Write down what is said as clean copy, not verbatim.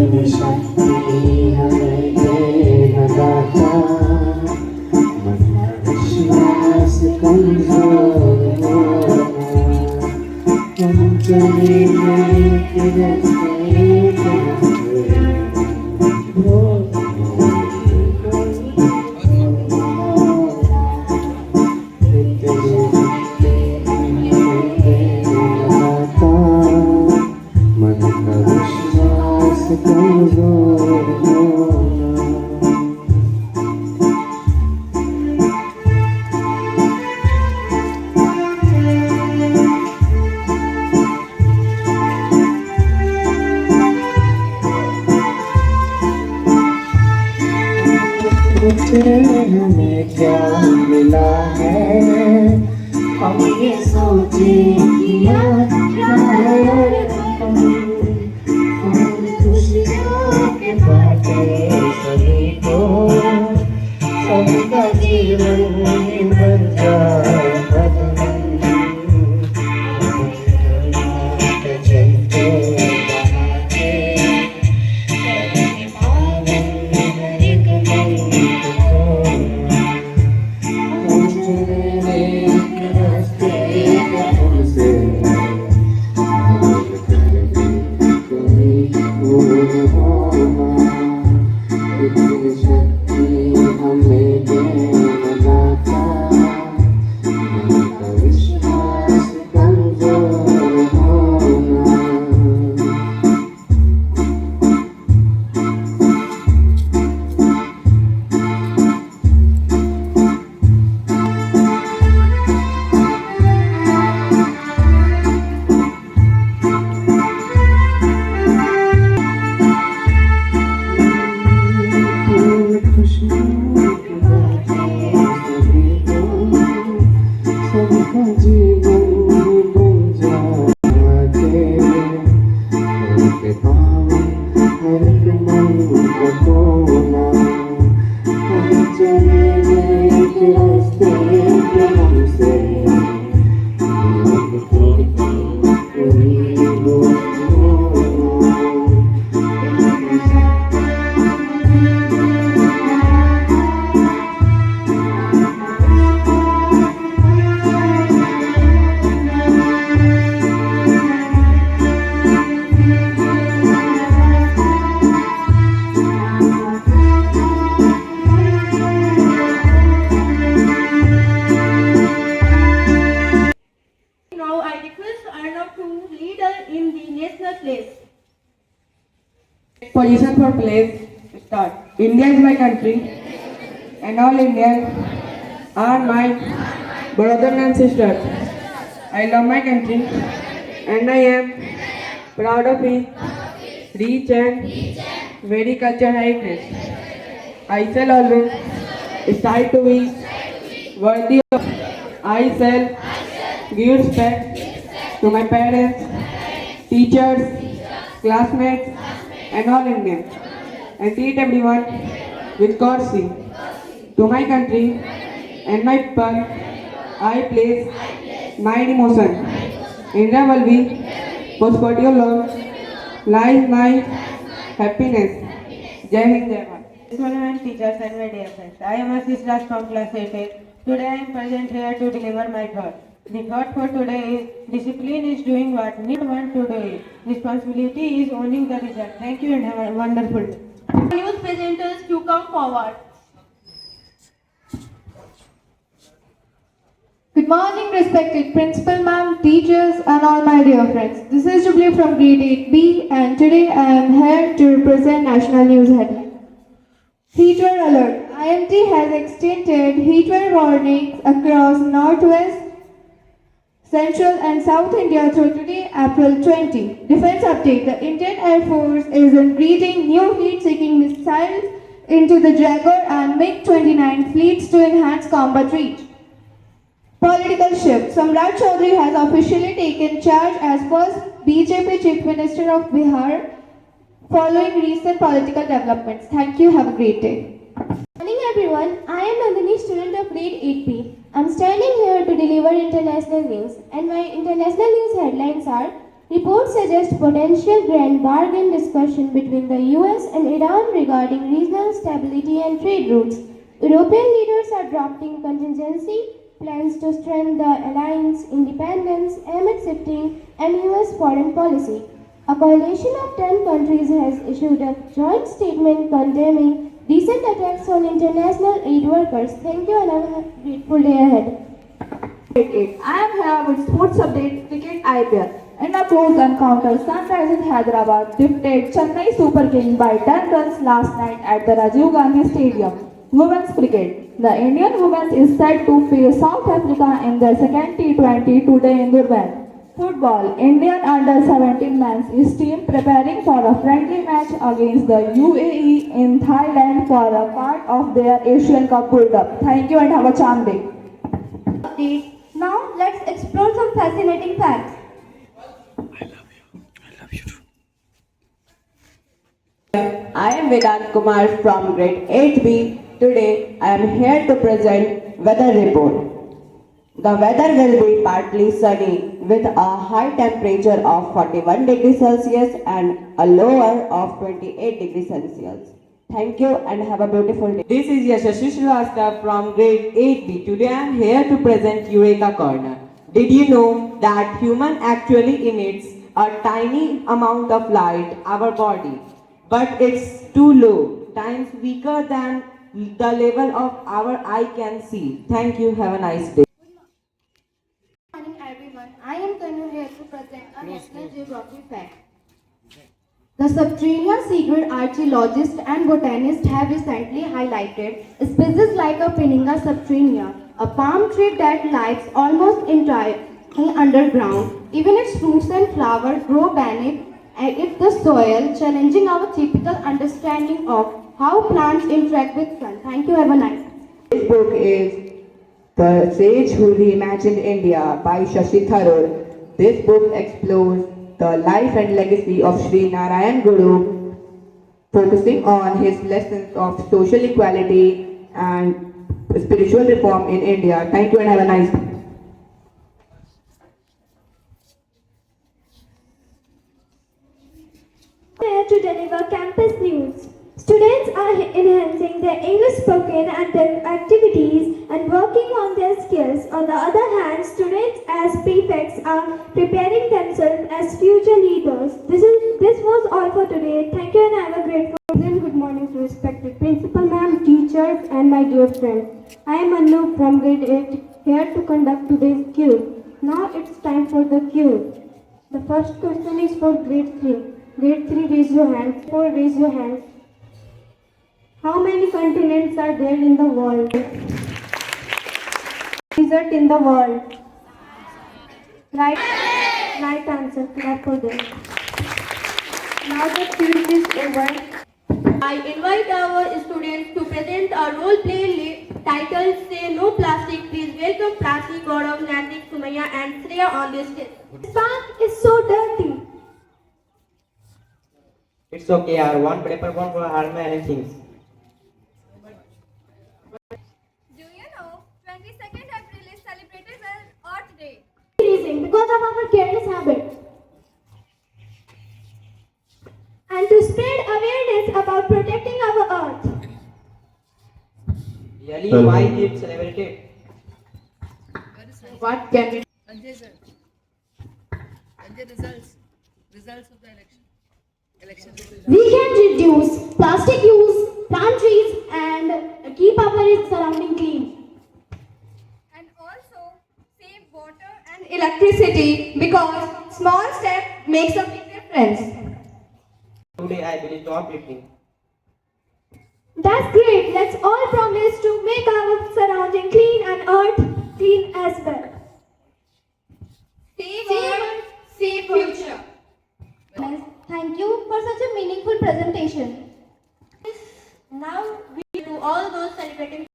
तेरी शक्ति हमें दे लगाता, मन का विश्वास कमजोर होना, हम चले गए कि रास्ते कमजोर हो। हमें क्या मिला है, हम ये सोचे किया क्या है, हम खुशियों के बाटे सभी को, सबका जीवन बन जाए Position for place. Start. India is my country, and all Indians are my brothers and sisters. I love my country, and I am proud of it. Rich and very culture highness. I shall always strive to be worthy of. I shall give respect to my parents, teachers, classmates, and all Indians, and treat everyone with courtesy. To my country and my people, I place my emotion. India will be prosperity of love, life, my happiness. Jai Hind, Jai Bharat. Excellent teachers and my dear friends, I am Ashish Raj from class 8A. Today I am present here to deliver my thought. The thought for today is discipline is doing what need want to do it. Responsibility is owning the result. Thank you and have a wonderful day. News presenters to come forward. Good morning, respected principal ma'am, teachers, and all my dear friends. This is Jubilee from grade 8B, and today I am here to represent national news headline. Heatwave alert. IMD has extended heatwave warnings across northwest, Central and South India through today, April 20. Defense update. The Indian Air Force is breeding new heat-seeking missiles into the Jaguar and MiG-29 fleets to enhance combat reach. Political shift. Samrat Chaudhary has officially taken charge as first BJP Chief Minister of Bihar following recent political developments. Thank you. Have a great day. Good morning everyone, I am Nandini, student of grade 8B. I am standing here to deliver international news, and my international news headlines are: Reports suggest potential grand bargain discussion between the US and Iran regarding regional stability and trade routes. European leaders are drafting contingency plans to strengthen the alliance independence amid shifting and US foreign policy. A coalition of 10 countries has issued a joint statement condemning recent attacks on international aid workers. Thank you and have a grateful day ahead. I am here with sports update cricket IPL. In a close encounter, Sunrisers Hyderabad defeated Chennai Super King by 10 runs last night at the Rajiv Gandhi Stadium. Women's cricket. The Indian women is set to face South Africa in their second T20 today in Durban. Football. Indian under-17 men's team preparing for a friendly match against the UAE in Thailand for a part of their Asian Cup build-up. Thank you and have a charmed day. Update. Now let's explore some fascinating facts. I am Vedant Kumar from grade 8B. Today I am here to present weather report. The weather will be partly sunny with a high temperature of 41 degrees Celsius and a lower of 28 degrees Celsius. Thank you and have a beautiful day. This is Yashasvi Srivastava from grade 8B. Today I am here to present Eureka Corner. Did you know that human actually emits a tiny amount of light, our body, but it's too low, times weaker than the level of our eye can see. Thank you. Have a nice day. Good morning everyone. I am Tanu here to present a National Geography fact. The subterranean secret archaeologists and botanists have recently highlighted species like a Pinninga subterranea, a palm tree that lives almost entirely underground. Even its fruits and flowers grow beneath if the soil, challenging our typical understanding of how plants interact with sun. Thank you. Have a nice day. This book is The Sage Who Reimagined India by Shashi Tharoor. This book explores the life and legacy of Sri Narayan Guru, focusing on his lessons of social equality and spiritual reform in India. Thank you and have a nice day. Here to deliver campus news. Students are enhancing their English spoken and their activities and working on their skills. On the other hand, students as prefects are preparing themselves as future leaders. This was all for today. Thank you and have a great day. Good morning to respected principal ma'am, teachers and my dear friends. I am Anu from grade 8 here to conduct today's quiz. Now it's time for the quiz. The first question is for grade 3. Grade 3, raise your hands. 4, raise your hands. How many continents are there in the world? Desert in the world. Right answer. Clap for them. Now the quiz is over. I invite our students to present a role play titled Say No Plastic. Please welcome Prasi, Gaurav, Nandik, Sumaya and Shreya on this stage. This bath is so dirty. It's okay, yaar. One paper bomb for harm anything. Do you know 22nd April is celebrated as Earth Day? Freezing because of our careless habit. And to spread awareness about protecting our earth. Really, why it celebrated? What can we We can reduce plastic use, plant trees, and keep our surrounding clean. And also save water and Electricity, because small step makes a big difference. Today I will stop eating. That's great. Let's all promise to make our surrounding clean and earth clean as well.